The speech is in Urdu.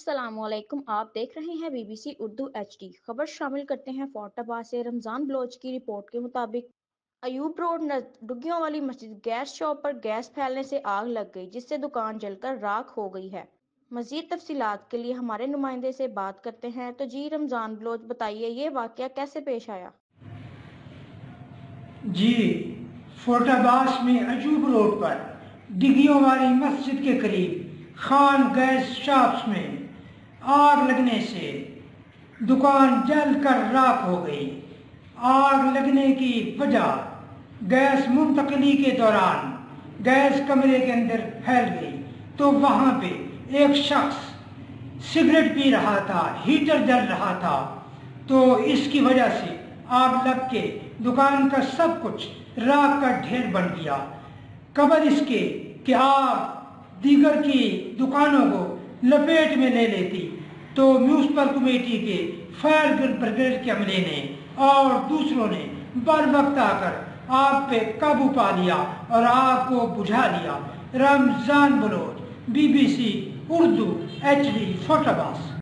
السلام علیکم، آپ دیکھ رہے ہیں B B C Urdu H D خبر شامل کرتے ہیں۔ فورٹ آباد سے رمضان بلوچ کی رپورٹ کے مطابق ایوب روڈ ڈگیوں والی مسجد گیس شاپ پر گیس پھیلنے سے آگ لگ گئی، جس سے دکان جل کر راکھ ہو گئی ہے۔ مزید تفصیلات کے لیے ہمارے نمائندے سے بات کرتے ہیں۔ تو جی رمضان بلوچ، بتائیے یہ واقعہ کیسے پیش آیا؟ جی، فورٹ آباد میں ایوب روڈ پر ڈگیوں والی مسجد کے قریب خان گیس شاپس میں آگ لگنے سے دکان جل کر راکھ ہو گئی۔ آگ لگنے کی وجہ گیس منتقلی کے دوران گیس کمرے کے اندر پھیل گئی تو وہاں پہ ایک شخص سگریٹ پی رہا تھا، ہیٹر جل رہا تھا، تو اس کی وجہ سے آگ لگ کے دکان کا سب کچھ راکھ کا ڈھیر بن گیا۔ قبل اس کے کہ آگ دیگر کی دکانوں کو لپیٹ میں لے لیتی تو میونسپل کمیٹی کے فائر بریگیڈ کے عملے نے اور دوسروں نے بر وقت آ کر آگ پہ قابو پا لیا اور آگ کو بجھا لیا۔ Ramzan Baloch, BBC B C Urdu H ڈی، فورٹ آباد۔